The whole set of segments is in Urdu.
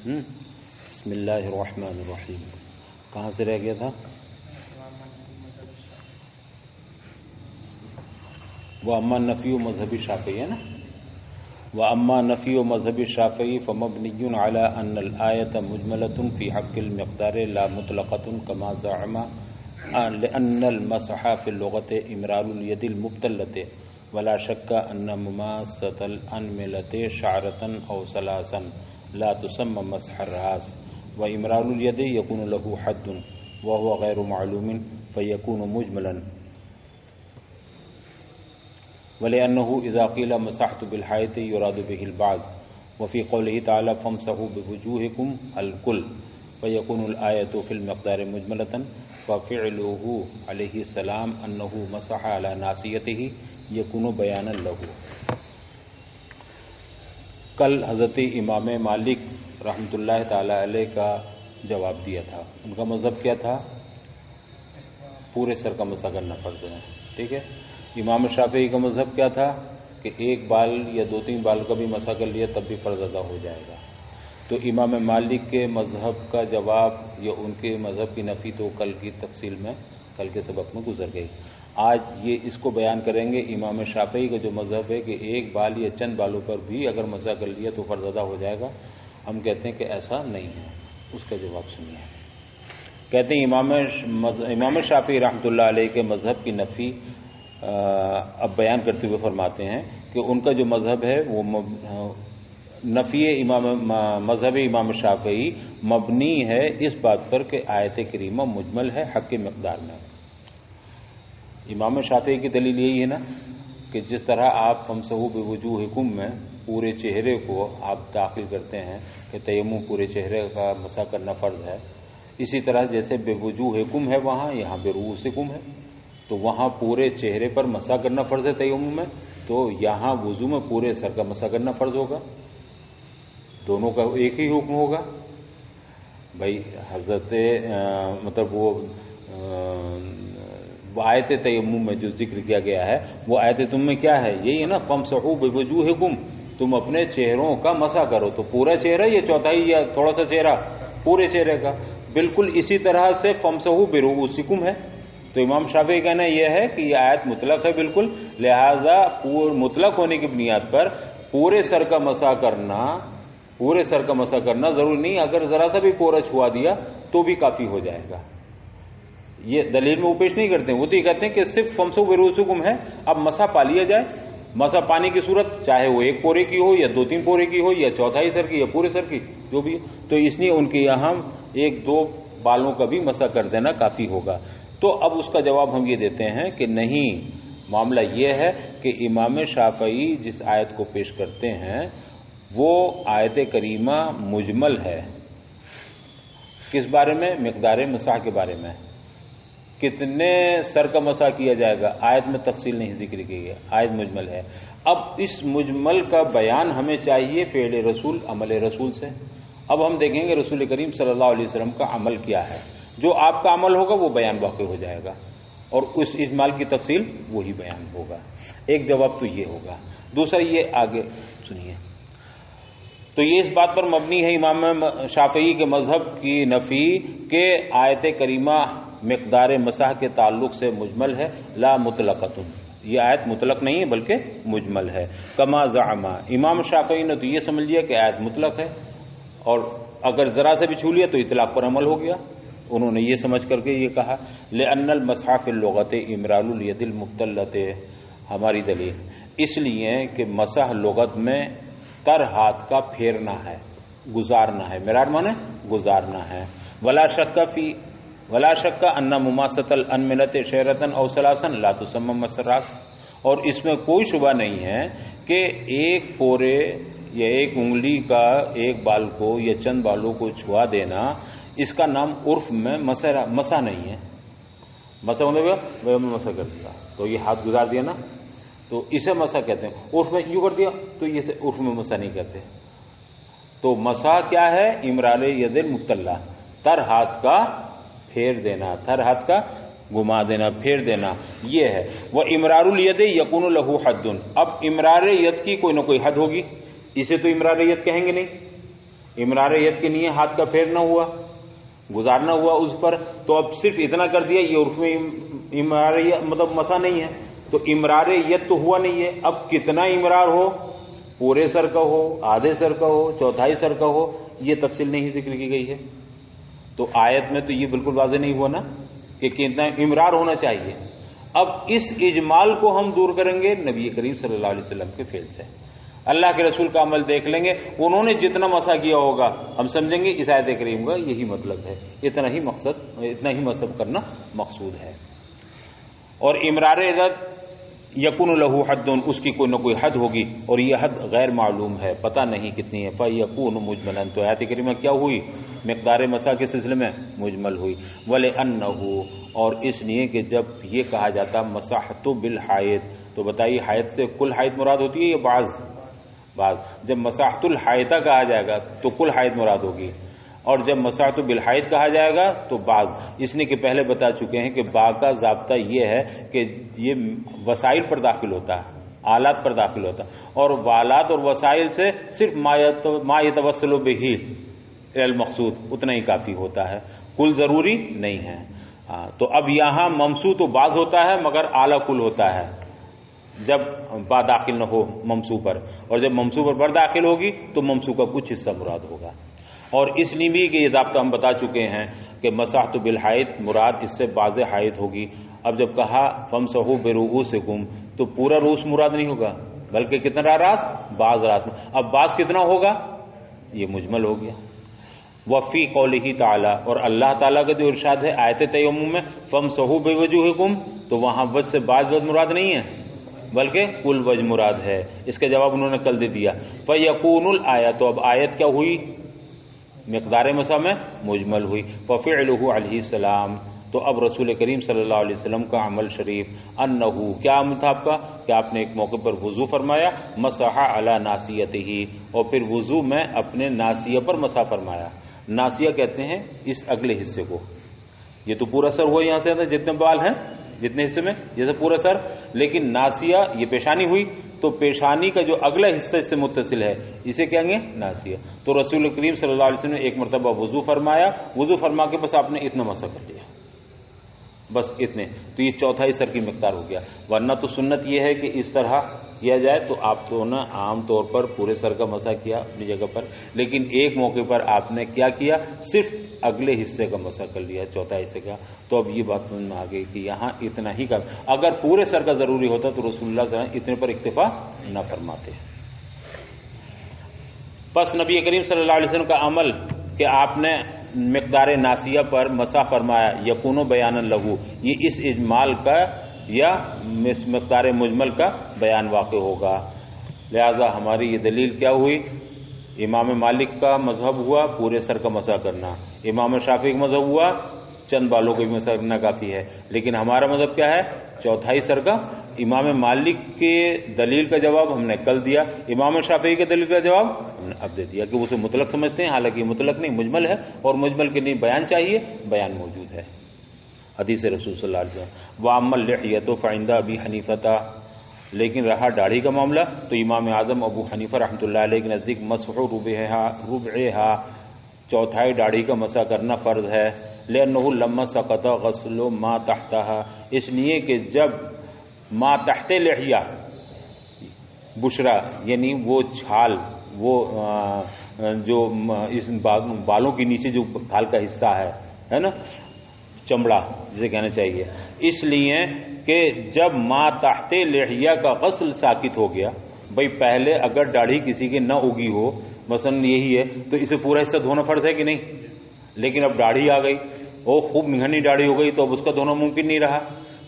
بسم اللہ الرحمن الرحیم. کہاں سے رہ گیا تھا؟ وہ اما نفی و مذہبی شافعی ہے نا. وَأَمَّا نَفْيُ مَذْهَبِ الشَّافِعِيِّ فَمَبْنِيٌّ عَلَىٰ أَنَّ الْآيَةَ مُجْمَلَةٌ فِي حَقِّ الْمِقْدَارِ لَا مُطْلَقَةٌ كَمَا زَعَمَ لِأَنَّ الْمَسْحَ فِي اللُّغَةِ إِمْرَارُ الْيَدِ الْمُبْتَلَّةِ وَلَا شَكَّ أَنَّ مُمَاسَّةَ الْأَنْمِلَةِ شَعْرَةً أَوْ سَلَاسًا لَا تُسَمَّى مَسْحَ الرَّأْسِ وَإِمْرَارُ الْيَدِ يَكُونُ لَهُ حَدٌّ وَهُوَ غَيْرُ مَعْلُومٍ فَيَكُونُ مُجْمَلًا. وَلِأَنَّهُ إِذَا قِيلَ مَسَحْتُ بِالْحَائِطِ يُرَادُ بِهِ الْبَعْضُ وَفِي قَوْلِهِ تَعَالَى فَامْسَحُوا بِوُجُوهِكُمْ الْكُلَّ فَيَكُونُ الْآيَةُ فِي الْمِقْدَارِ مُجْمَلَةً فَفِعْلُهُ عَلَيْهِ السَّلَامُ أَنَّهُ مَسَحَ عَلَى نَاصِيَتِهِ يَكُونُ بَيَانًا لَهُ. کل حضرت امام مالک رحمۃ اللہ تعالی علیہ کا جواب دیا تھا. ان کا مذہب کیا تھا؟ پورے سر کا مسح کرنا فرض ہے. ٹھیک ہے. امام شافعی کا مذہب کیا تھا کہ ایک بال یا 2-3 بال کا بھی مسح کر لیا تب بھی فرض ادا ہو جائے گا. تو امام مالک کے مذہب کا جواب یا ان کے مذہب کی نفی تو کل کی تفصیل میں کل کے سبق میں گزر گئی. آج یہ اس کو بیان کریں گے. امام شافعی کا جو مذہب ہے کہ ایک بال یا چند بالوں پر بھی اگر مسح کر لیا تو فرض ادا ہو جائے گا. ہم کہتے ہیں کہ ایسا نہیں ہے. اس کا جواب سنیے. کہتے ہیں امام شافعی رحمۃ اللہ علیہ کے مذہب کی نفی اب بیان کرتے ہوئے فرماتے ہیں کہ ان کا جو مذہب ہے وہ نفی مذہب امام شافعی مبنی ہے اس بات پر کہ آیت کریمہ مجمل ہے حق کی مقدار میں. امام شافعی کی دلیل یہی ہے نا کہ جس طرح آپ فَامْسَحُوا بِوُجُوهِكُم میں پورے چہرے کو آپ داخل کرتے ہیں کہ تیمم پورے چہرے کا مسح کرنا فرض ہے، اسی طرح جیسے بِوُجُوهِكُم ہے وہاں یہاں بِرُؤُوسِكُم ہے تو وہاں پورے چہرے پر مسح کرنا فرض ہے تیمم میں، تو یہاں وضو میں پورے سر کا مسح کرنا فرض ہوگا. دونوں کا ایک ہی حکم ہوگا. بھائی حضرت مطلب وہ آیت تیمم میں جو ذکر کیا گیا ہے وہ آیت تیمم میں کیا ہے؟ یہی ہے نا فَامْسَحُوا بِوُجُوهِكُم، تم اپنے چہروں کا مسح کرو. تو پورا چہرہ یا چوتھائی یا تھوڑا سا چہرہ؟ پورے چہرے کا. بالکل اسی طرح سے فَامْسَحُوا بِرُؤُوسِكُم ہے. تو امام شافعی کہنا یہ ہے کہ یہ آیت مطلق ہے بالکل، لہذا مطلق ہونے کی بنیاد پر پورے سر کا مسح کرنا ضروری نہیں. اگر ذرا سا بھی پورا چھوا دیا تو بھی کافی ہو جائے گا. یہ دلیل میں وہ پیش نہیں کرتے ہیں. وہ تو یہ کہتے ہیں کہ صرف فَامْسَحُوا بِرُؤُوسِكُم ہے. اب مسح پا لیا جائے. مسح پانے کی صورت چاہے وہ 1 پورے کی ہو یا 2-3 پورے کی ہو یا چوتھائی سر کی یا پورے سر کی جو بھی ہو، تو اس لیے ان کے یہاں 1-2 بالوں کا بھی مسح کر دینا کافی ہوگا. تو اب اس کا جواب ہم یہ دیتے ہیں کہ نہیں، معاملہ یہ ہے کہ امام شافعی جس آیت کو پیش کرتے ہیں وہ آیت کریمہ مجمل ہے. کس بارے میں؟ مقدار مسح کے بارے میں. کتنے سر کا مسح کیا جائے گا آیت میں تفصیل نہیں ذکر کی ہے، آیت مجمل ہے. اب اس مجمل کا بیان ہمیں چاہیے فعل رسول، عمل رسول سے. اب ہم دیکھیں گے رسول کریم صلی اللہ علیہ وسلم کا عمل کیا ہے. جو آپ کا عمل ہوگا وہ بیان واقع ہو جائے گا اور اس اجمال کی تفصیل وہی بیان ہوگا. ایک جواب تو یہ ہوگا. دوسرا یہ آگے سنیے. تو یہ اس بات پر مبنی ہے امام شافعی کے مذہب کی نفی کہ آیت کریمہ مقدار مسح کے تعلق سے مجمل ہے، لا مطلقۃ. یہ آیت مطلق نہیں ہے بلکہ مجمل ہے. کما زعم، امام شافعی نے تو یہ سمجھ لیا کہ آیت مطلق ہے اور اگر ذرا سے بھی چھو لیا تو اطلاق پر عمل ہو گیا. انہوں نے یہ سمجھ کر کے یہ کہا لأن المسح فی اللغۃ امرار الید المبتلۃ. ہماری دلیل اس لیے کہ مسح لغت میں تر ہاتھ کا پھیرنا ہے، گزارنا ہے. مرار مانے گزارنا ہے. ولا شک ان مماست الانملۃ شعرۃ او سلاسا لا تسمى مس الراس. اور اس میں کوئی شبہ نہیں ہے کہ ایک پورے یا ایک انگلی کا ایک بال کو یا چند بالوں کو چھوا دینا اس کا نام عرف میں مسا نہیں ہے. مسا ہونے گا وہ مسا کر دیا تو یہ ہاتھ گزار دیا نا، تو اسے مسا کہتے ہیں. عرف میں یوں کر دیا تو یہ عرف میں مسا نہیں کہتے. تو مسا کیا ہے؟ امرار ید المبتلہ، تر ہاتھ کا پھیر دینا، تر ہاتھ کا گھما دینا، پھیر دینا، یہ ہے. وہ امرار الید یکون لہ حد. اب امرار ید کی کوئی نہ کوئی حد ہوگی. اسے تو امرار ید کہیں گے نہیں، امرار ید کے لیے ہاتھ کا پھیرنا ہوا، گزارنا ہوا اس پر، تو اب صرف اتنا کر دیا، یہ عرف میں امرار مطلب مسا نہیں ہے، تو امرار ید تو ہوا نہیں ہے۔ اب کتنا امرار ہو، پورے سر کا ہو، آدھے سر کا ہو، چوتھائی سر کا ہو، یہ تفصیل نہیں ذکر کی گئی ہے۔ تو آیت میں تو یہ بالکل واضح نہیں ہوا نا کہ کتنا امرار ہونا چاہیے۔ اب اس اجمال کو ہم دور کریں گے نبی کریم صلی اللہ علیہ وسلم کے فعل سے، اللہ کے رسول کا عمل دیکھ لیں گے، انہوں نے جتنا مسح کیا ہوگا ہم سمجھیں گے اس آیت کریم کا یہی مطلب ہے، اتنا ہی مسح کرنا مقصود ہے۔ اور امرار ید یکون لہو حد، اس کی کوئی نہ کوئی حد ہوگی، اور یہ حد غیر معلوم ہے، پتہ نہیں کتنی ہے۔ فیکون مجملا، تو آیت کریمہ کیا ہوئی؟ مقدار مسح کے سلسلے میں مجمل ہوئی۔ ولأنہ، اور اس لیے کہ جب یہ کہا جاتا مسحت بالحائط، تو بتائیے حائط سے کل حائط مراد ہوتی ہے یا بعض؟ جب مسحت الحائطہ کہا جائے گا تو کل حائط مراد ہوگی، اور جب مسحت بالحائط کہا جائے گا تو بعض، اس لیے کہ پہلے بتا چکے ہیں کہ با کا ضابطہ یہ ہے کہ یہ وسائل پر داخل ہوتا ہے، آلات پر داخل ہوتا ہے، اور والات اور وسائل سے صرف ما یتوسل بہ المقصود اتنا ہی کافی ہوتا ہے، کل ضروری نہیں ہے۔ تو اب یہاں ممسو تو بعض ہوتا ہے مگر اعلیٰ کل ہوتا ہے جب با داخل نہ ہو ممسو پر، اور جب ممسو پر داخل ہوگی تو ممسو کا کچھ حصہ مراد ہوگا۔ اور اس لیے بھی کہ یہ ضابطہ ہم بتا چکے ہیں کہ مسحت بالحائط مراد اس سے بعض حائط ہوگی۔ اب جب کہا فامسحوا برؤوسکم تو پورا رؤوس مراد نہیں ہوگا بلکہ کتنا راس؟ بعض راس میں۔ اب بعض کتنا ہوگا؟ یہ مجمل ہو گیا۔ وفی قولہ تعالی، اور اللہ تعالیٰ کا جو ارشاد ہے آیت تیمم میں فامسحوا بوجوہکم، تو وہاں وجہ سے بعض وجہ مراد نہیں ہے بلکہ کل وجہ مراد ہے۔ اس کا جواب انہوں نے کل دے دیا۔ فیکون الآیۃ، تو اب آیت کیا ہوئی؟ مقدار مسح میں مجمل ہوئی۔ ففعلہ علیہ السلام، تو اب رسول کریم صلی اللہ علیہ وسلم کا عمل شریف انہو، کیا عمل تھا آپ کا کہ آپ نے ایک موقع پر وضو فرمایا، مسح علی ناصیتہ، اور پھر وضو میں اپنے ناصیہ پر مسح فرمایا۔ ناصیہ کہتے ہیں اس اگلے حصے کو، یہ تو پورا سر ہوا یہاں سے جتنے بال ہیں جتنے حصے میں جیسے پورا سر، لیکن ناصیہ یہ پیشانی ہوئی، تو پیشانی کا جو اگلا حصہ اس سے متصل ہے اسے کہیں گے ناصیہ۔ تو رسول کریم صلی اللہ علیہ وسلم نے ایک مرتبہ وضو فرمایا، وضو فرما کے بس آپ نے اتنا مسح کر لیا، بس اتنے، تو یہ چوتھائی سر کی مقدار ہو گیا۔ ورنہ تو سنت یہ ہے کہ اس طرح کیا جائے، تو آپ تو نا عام طور پر پورے سر کا مسح کیا اپنی جگہ پر، لیکن ایک موقع پر آپ نے کیا کیا؟ صرف اگلے حصے کا مسح کر لیا، چوتھا حصے کا۔ تو اب یہ بات سمجھ میں آ گئی کہ یہاں اتنا ہی کا، اگر پورے سر کا ضروری ہوتا تو رسول اللہ صلی اللہ علیہ وسلم اتنے پر اکتفا نہ فرماتے۔ بس نبی کریم صلی اللہ علیہ وسلم کا عمل کہ آپ نے مقدار ناصیہ پر مسح فرمایا، یکون بیان لہو، یہ اس اجمال کا یا مقدار مجمل کا بیان واقع ہوگا۔ لہذا ہماری یہ دلیل کیا ہوئی؟ امام مالک کا مذہب ہوا پورے سر کا مسح کرنا، امام شافعی کا مذہب ہوا چند بالوں کو بھی مسح کرنا کافی ہے، لیکن ہمارا مذہب کیا ہے؟ چوتھائی سر کا۔ امام مالک کے دلیل کا جواب ہم نے کل دیا، امام شافعی کے دلیل کا جواب ہم نے اب دے دیا کہ اسے مطلق سمجھتے ہیں، حالانکہ یہ مطلق نہیں مجمل ہے، اور مجمل کے لیے بیان چاہیے، بیان موجود ہے حدیث رسول صلی اللہ علیہ وسلم۔ وَأَمَّا اللِّحْيَةُ فَعِندَ أَبِي حَنِيفَةَ، لیکن رہا داڑھی کا معاملہ تو امام اعظم ابو حنیفہ رحمۃ اللہ علیہ کے نزدیک مسح ربعہا، چوتھائی داڑھی کا مسح کرنا فرض ہے، لأنه لما سقط غسل ما تحتها، اس لیے کہ جب ما تحت لحیہ بشرا یعنی وہ چھال، وہ جو اس بالوں کے نیچے جو کھال کا حصہ ہے نا، چمڑا جسے کہنا چاہیے، اس لیے کہ جب ما تحت لحیہ کا غسل ساقط ہو گیا، بھئی پہلے اگر داڑھی کسی کی نہ اگی ہو، مثلا یہی ہے تو اسے پورا حصہ دھونا فرض ہے کہ نہیں، لیکن اب داڑھی آ گئی، وہ خوب گھنی داڑھی ہو گئی تو اب اس کا دھونا ممکن نہیں رہا،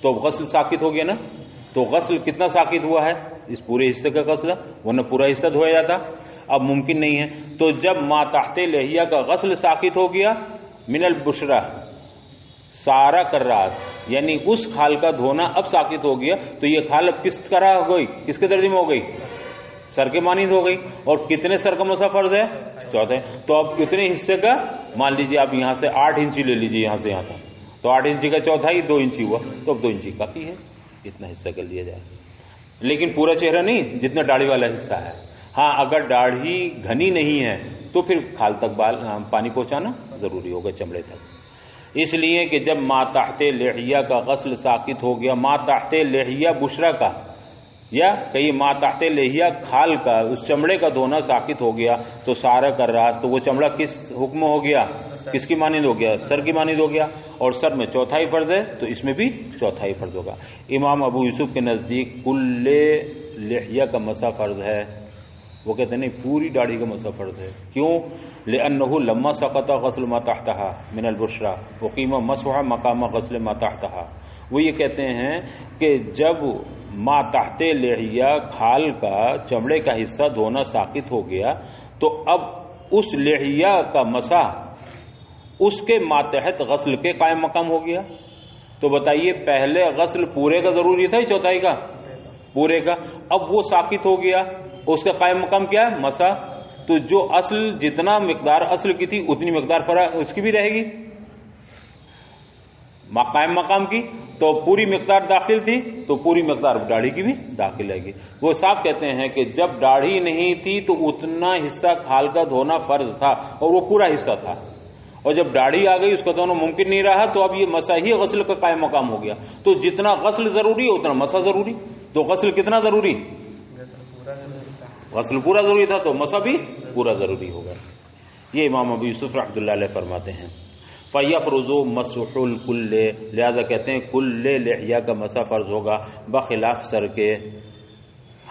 تو اب غسل ساقط ہو گیا نا۔ تو غسل کتنا ساقط ہوا ہے؟ اس پورے حصے کا غسل، ورنہ پورا حصہ دھویا جاتا، اب ممکن نہیں ہے۔ تو جب ما تحت لحیہ کا غسل ساقط ہو گیا، من البشرہ سارا کراس، یعنی اس کھال کا دھونا اب ساقط ہو گیا، تو یہ کھال اب کس طرح ہو گئی، کس کے درجے میں ہو گئی؟ سر کے مانند ہو گئی۔ اور کتنے سر کا مسح فرض ہے؟ چوتھے۔ تو اب اتنے حصے کا مان لیجیے آپ یہاں سے 8 انچی لے لیجیے، یہاں سے یہاں تک، تو 8 انچی کا چوتھائی 2 انچی ہوا، تو اب 2 انچی کافی ہے، اتنا حصہ کر لیا جائے، لیکن پورا چہرہ نہیں جتنا داڑھی والا حصہ ہے۔ ہاں اگر داڑھی گھنی نہیں ہے تو پھر کھال تک پانی پہنچانا ضروری ہوگا، چمڑے تک، اس لیے کہ جب ما تحت لحیہ کا غسل ساقط ہو گیا، ما تحت لحیہ بشرا کا یا کہیں ما تحت لحیہ کھال کا، اس چمڑے کا دھونا ساقط ہو گیا تو سارا کر راس، تو وہ چمڑا کس حکم ہو گیا؟ کس کی مانند ہو گیا؟ سر کی مانند ہو گیا، اور سر میں چوتھائی فرض ہے تو اس میں بھی چوتھائی فرض ہوگا۔ امام ابو یوسف کے نزدیک کل لحیہ کا مسح فرض ہے، وہ کہتے ہیں نہیں، پوری داڑھی کا مسح فرض ہے۔ کیوں؟ لأنه لما سقط غسل ما تحتها من البشرى وقیم مسح مقام غسل ما تحتها، وہ یہ کہتے ہیں کہ جب ما تحت لحیہ کھال کا چمڑے کا حصہ دھونا ساقط ہو گیا تو اب اس لحیہ کا مسح اس کے ماتحت غسل کے قائم مقام ہو گیا۔ تو بتائیے پہلے غسل پورے کا ضروری تھا یا چوتھائی کا؟ پورے کا، اب وہ ساقط ہو گیا، اس کا قائم مقام کیا ہے؟ مسح۔ تو جو اصل جتنا مقدار اصل کی تھی اتنی مقدار فرق اس کی بھی رہے گی، قائم مقام کی تو پوری مقدار داخل تھی تو پوری مقدار داڑھی کی بھی داخل رہے گی۔ وہ صاحب کہتے ہیں کہ جب داڑھی نہیں تھی تو اتنا حصہ کھال کا دھونا فرض تھا اور وہ پورا حصہ تھا، اور جب داڑھی آ گئی اس کا دھونا ممکن نہیں رہا تو اب یہ مسح ہی غسل کا قائم مقام ہو گیا۔ تو جتنا غسل ضروری ہے اتنا مسح ضروری، تو غسل کتنا ضروری؟ غسل پورا ضروری تھا تو مسح بھی پورا ضروری ہوگا۔ یہ امام ابو یوسف رحمۃ اللہ علیہ فرماتے ہیں۔ فَيَفْرُضُ مَسْحُ الْكُلِّ، لہذا کہتے ہیں کل لحیہ کا مسح فرض ہوگا بخلاف سر کے،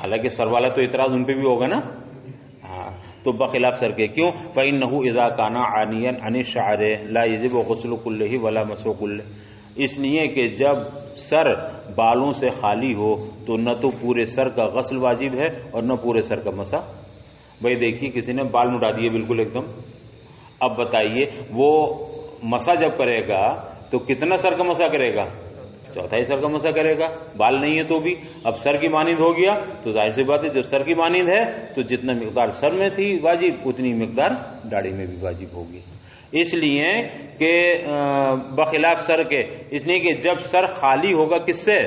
حالانکہ سر والا تو اعتراض ان پہ بھی ہوگا نا، ہاں تو بخلاف سر کے۔ کیوں؟ فَإِنَّهُ إِذَا كَانَ عَانِيًا عَنِ الشَّعْرِ لَا يَجِبُ غُسْلُ كُلِّهِ وَلَا مَسْحُ كُلِّهِ، اس لیے کہ جب سر بالوں سے خالی ہو تو نہ تو پورے سر کا غسل واجب ہے اور نہ پورے سر کا مسح۔ بھائی دیکھیے کسی نے بال مٹا دیے بالکل ایک دم، اب بتائیے وہ مسح جب کرے گا تو کتنا سر کا مسح کرے گا؟ چوتھائی سر کا مسح کرے گا، بال نہیں ہے تو بھی۔ اب سر کی مانند ہو گیا تو ظاہر سی بات ہے جب سر کی مانند ہے تو جتنا مقدار سر میں تھی واجب اتنی مقدار داڑھی میں بھی واجب ہوگی، اس لیے کہ بخلاف سر کے، اس لیے کہ جب سر خالی ہوگا کس سے؟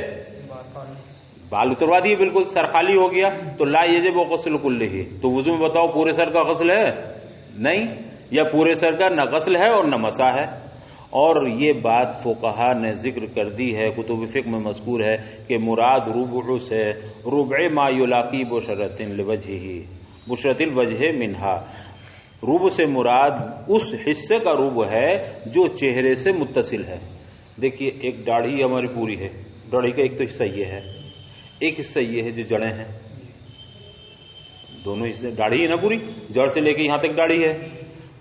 بال اتروا دیے بالکل، سر خالی ہو گیا تو لا یجب غسل کلہ، تو وضو میں بتاؤ پورے سر کا غسل ہے؟ نہیں، یا پورے سر کا نہ غسل ہے اور نہ مسح ہے۔ اور یہ بات فقہا نے ذکر کر دی ہے، کتب فقہ میں مذکور ہے کہ مراد ربع سے ربع ما یلاقی بشرۃ لوجہہ، بشرۃ الوجہ منہا، ربع سے مراد اس حصے کا ربع ہے جو چہرے سے متصل ہے۔ دیکھیے ایک داڑھی ہماری پوری ہے، داڑھی کا ایک تو حصہ یہ ہے، ایک حصہ یہ ہے جو جڑیں ہیں، دونوں حصے داڑھی ہے نا پوری، جڑ سے لے کے یہاں تک داڑھی ہے۔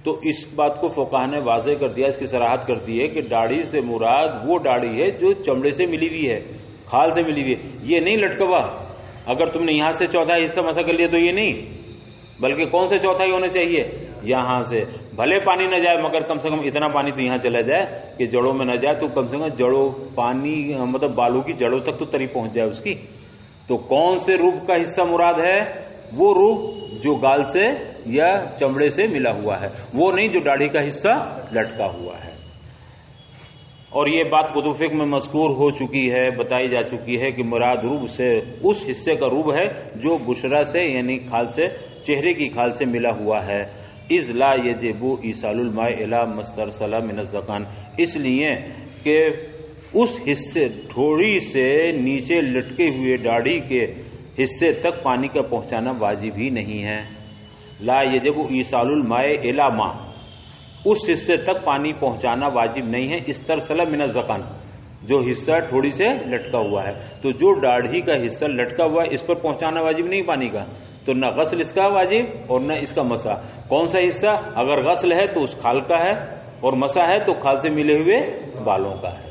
تو اس بات کو فقہا نے واضح کر دیا، اس کی صراحت کر دی ہے کہ داڑھی سے مراد وہ داڑھی ہے جو چمڑے سے ملی ہوئی ہے، کھال سے ملی ہوئی ہے، یہ نہیں لٹکوا۔ اگر تم نے یہاں سے چوتھائی حصہ مسح کر لیا تو یہ نہیں، بلکہ کون سے چوتھائی ہونا چاہیے؟ یہاں سے، بھلے پانی نہ جائے مگر کم سے کم اتنا پانی تو یہاں چلا جائے کہ جڑوں میں نہ جائے، تو کم سے کم جڑوں پانی مطلب بالوں کی جڑوں تک تو تری پہنچ جائے اس کی۔ تو کون سے روب کا حصہ مراد ہے؟ وہ روب جو گال سے یا چمڑے سے ملا ہوا ہے، وہ نہیں جو داڑھی کا حصہ لٹکا ہوا ہے۔ اور یہ بات کتب فقہ میں مذکور ہو چکی ہے، بتائی جا چکی ہے کہ مراد روب سے اس حصے کا روب ہے جو بشرا سے یعنی کھال سے، چہرے کی کھال سے ملا ہوا ہے۔ اذ لا یجب ایصال الماء الی مسترسل من الذقن، اس لیے کہ اس حصے ڈھوڑی سے نیچے لٹکے ہوئے داڑھی کے حصے تک پانی کا پہنچانا واجب ہی نہیں ہے۔ لا یجب ایصال الماء الی ما، اس حصے تک پانی پہنچانا واجب نہیں ہے۔ استرسل من الذقن، جو حصہ ٹھوڑی سے لٹکا ہوا ہے، تو جو داڑھی کا حصہ لٹکا ہوا ہے اس پر پہنچانا واجب نہیں پانی کا، تو نہ غسل اس کا واجب اور نہ اس کا مسح۔ کون سا حصہ؟ اگر غسل ہے تو اس کھال کا ہے اور مسح ہے تو کھال سے ملے ہوئے بالوں کا ہے۔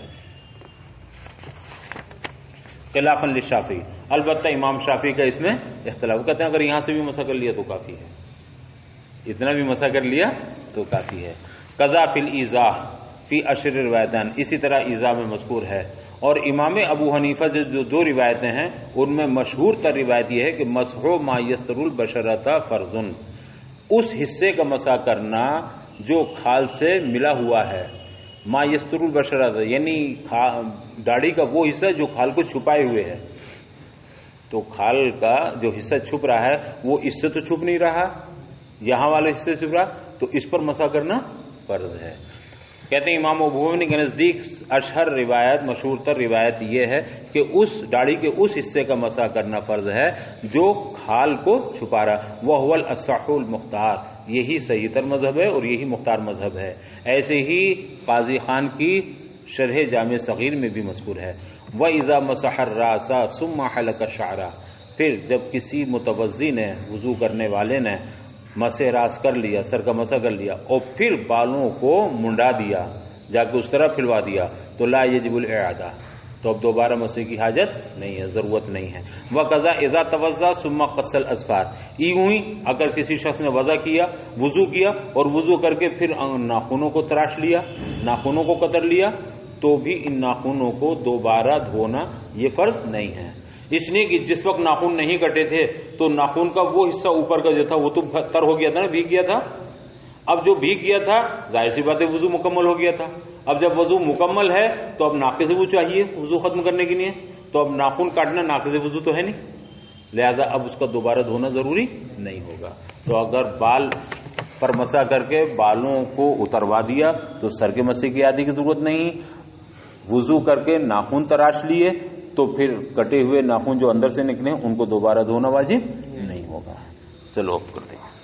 خلافاً للشافعی، البتہ امام شافعی کا اس میں اختلاف، کہتے ہیں اگر یہاں سے بھی مسح کر لیا تو کافی ہے، اتنا بھی مسح کر لیا تو کافی ہے۔ قضا فی الایذاء فی اشر روایتان، اسی طرح ایذاء میں مذکور ہے۔ اور امام ابو حنیفہ جو دو روایتیں ہیں ان میں مشہور تر روایت یہ ہے کہ مسح ما یستر البشرۃ فرض، اس حصے کا مسح کرنا جو کھال سے ملا ہوا ہے، ما یستر البشرۃ یعنی داڑھی کا وہ حصہ جو کھال کو چھپائے ہوئے ہے، تو کھال کا جو حصہ چھپ رہا ہے وہ اس سے تو چھپ نہیں رہا، یہاں والے حصے سے چھپ رہا، تو اس پر مسح کرنا فرض ہے۔ کہتے ہیں امام ابو حنیفہ کے نزدیک اشہر روایت، مشہور تر روایت یہ ہے کہ اس داڑھی کے اس حصے کا مسح کرنا فرض ہے جو کھال کو چھپا رہا، وَهُوَ الْأَصَحُّ الْمُخْتَارُ، یہی صحیح تر مذہب ہے اور یہی مختار مذہب ہے۔ ایسے ہی قاضی خان کی شرح جامع صغیر میں بھی مذکور ہے، وَإِذَا مَسَحَ الرَّأْسَ ثُمَّ حَلَقَ الشَّعْرَ، پھر جب کسی متوضی نے، وضو کرنے والے نے مسح راس کر لیا، سر کا مسح کر لیا اور پھر بالوں کو منڈا دیا، جا کے اس طرح پھلوا دیا، تو لا یجب الاعادہ، تو اب دوبارہ مسح کی حاجت نہیں ہے، ضرورت نہیں ہے۔ وَقَضَا اِذَا تَوَضَّأَ ثُمَّ قَصَّ الْأَظْفَارَ، یوں ہی اگر کسی شخص نے وضع کیا، وضو کیا اور وضو کر کے پھر ناخنوں کو تراش لیا، ناخنوں کو قطر لیا، تو بھی ان ناخنوں کو دوبارہ دھونا یہ فرض نہیں ہے، اس لیے کہ جس وقت ناخن نہیں کٹے تھے تو ناخن کا وہ حصہ اوپر کا جو تھا وہ تو تر ہو گیا تھا نا، بھیگ گیا تھا۔ اب جو بھیگ گیا تھا ظاہر سی بات ہے وضو مکمل ہو گیا تھا، اب جب وضو مکمل ہے تو اب ناقض وضو چاہیے وضو ختم کرنے کے لیے، تو اب ناخن کاٹنا ناقض وضو تو ہے نہیں، لہذا اب اس کا دوبارہ دھونا ضروری نہیں ہوگا۔ تو اگر بال پر مسح کر کے بالوں کو اتروا دیا تو سر کے مسح کی عادی کی ضرورت نہیں، وضو کر کے ناخن تراش لیے تو پھر کٹے ہوئے ناخن جو اندر سے نکلے ان کو دوبارہ دھونا واجب نہیں ہوگا۔ چلو اب کرتے ہیں۔